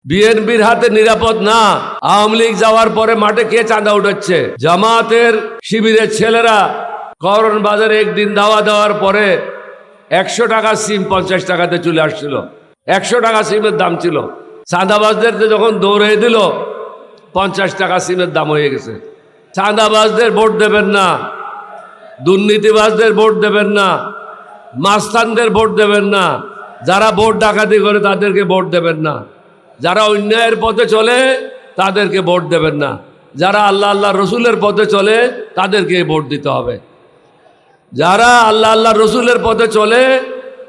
বিএনপির হাতে নিরাপদ না। আওয়ামী লীগ যাওয়ার পরে মাঠে কে চাঁদা উঠাচ্ছে? জামাতের শিবিরের ছেলেরা করণ বাজারে একদিন দাওয়া দেওয়ার পরে 100 টাকা সিম 50 টাকাতে চলে আসছিল। 100 টাকা সিমের দাম ছিল। চাঁদাবাজদের যখন দৌড়ে দিল 50 টাকা সিমের দাম হয়ে গেছে। চাঁদাবাজদের ভোট দেবেন না, দুর্নীতিবাজদের ভোট দেবেন না, মাস্তানদের ভোট দেবেন না, যারা ভোট ডাকাতি করে তাদেরকে ভোট দেবেন না, যারা অন্যায়ের পথে চলে তাদেরকে ভোট দেবেন না, যারা আল্লাহ রসুলের পথে চলে তাদেরকে ভোট দিতে হবে। যারা আল্লাহ রসুলের পথে চলে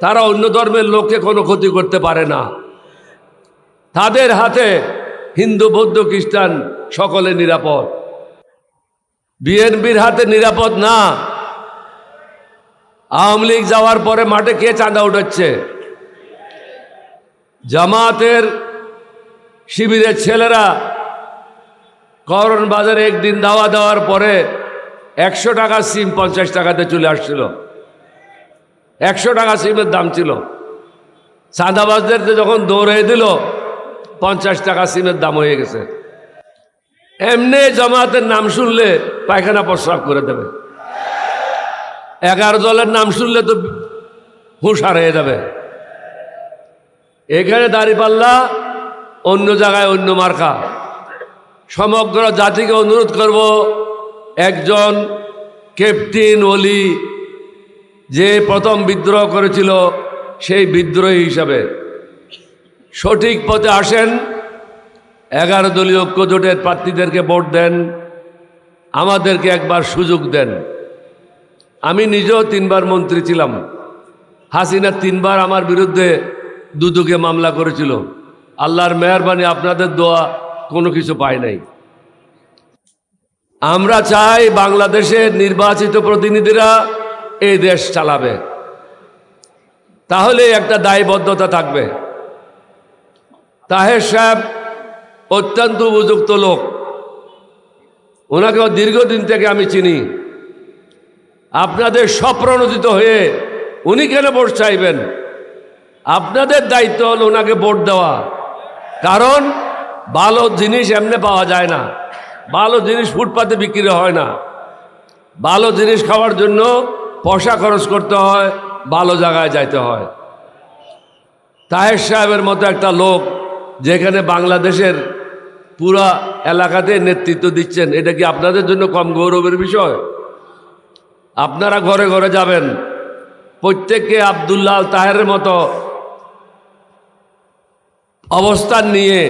তারা অন্য ধর্মের লোককে কোনো ক্ষতি করতে পারে না। তাদের হাতে হিন্দু বৌদ্ধ খ্রিস্টান সকলে নিরাপদ। বিএনপির হাতে নিরাপদ না। আওয়ামী লীগ যাওয়ার পরে মাঠে কে চাঁদা উঠাচ্ছে? জামাতের শিবিরের ছেলেরা করণ বাজারে একদিন দাওয়া দেওয়ার পরে 100 টাকা সিম 50 টাকাতে চলে আসছিল। 100 টাকা সিমের দাম ছিল। চাঁদাবাজদের যখন দৌড়ে দিল 50 টাকা সিমের দাম হয়ে গেছে। এমনি জামাতের নাম শুনলে পায়খানা প্রস্রাব করে দেবে। 11 দলের নাম শুনলে তো হুঁশ হারিয়ে যাবে। এখানে দাঁড়িপাল্লা, অন্য জায়গায় অন্য মার্কা। সমগ্র জাতিকে অনুরোধ করব, একজন ক্যাপ্টেন ওলি যে প্রথম বিদ্রোহ করেছিল সেই বিদ্রোহী হিসাবে সঠিক পথে আসেন। 11 দলীয় ঐক্য জোটের প্রার্থীদেরকে ভোট দেন, আমাদেরকে একবার সুযোগ দেন। আমি নিজেও 3 বার মন্ত্রী ছিলাম। হাসিনা 3 বার আমার বিরুদ্ধে দুদকে মামলা করেছিল। আল্লাহর মেহেরবানি, আপনাদের দোয়া, কোনো কিছু পাই নাই। আমরা চাই বাংলাদেশের নির্বাচিত প্রতিনিধিরা এই দেশ চালাবে, তাহলে একটা দায়বদ্ধতা থাকবে। তাহের সাহেব অত্যন্ত উপযুক্ত লোক, ওনাকে দীর্ঘদিন থেকে আমি চিনি। আপনাদের স্বপ্রণোদিত হয়ে উনি কেন ভোট চাইবেন? আপনাদের দায়িত্ব হল ওনাকে ভোট দেওয়া। কারণ ভালো জিনিস এমনি পাওয়া যায় না, ভালো জিনিস ফুটপাতে বিক্রি হয় না। ভালো জিনিস খাওয়ার জন্য পয়সা খরচ করতে হয়, ভালো জায়গায় যাইতে হয়। তাহের সাহেবের মতো একটা লোক যেখানে বাংলাদেশের পুরা এলাকাতে নেতৃত্ব দিচ্ছেন, এটা কি আপনাদের জন্য কম গৌরবের বিষয়? আপনারা ঘরে ঘরে যাবেন, প্রত্যেককে আব্দুল্লাহ তাহেরের মতো অবস্থান নিয়ে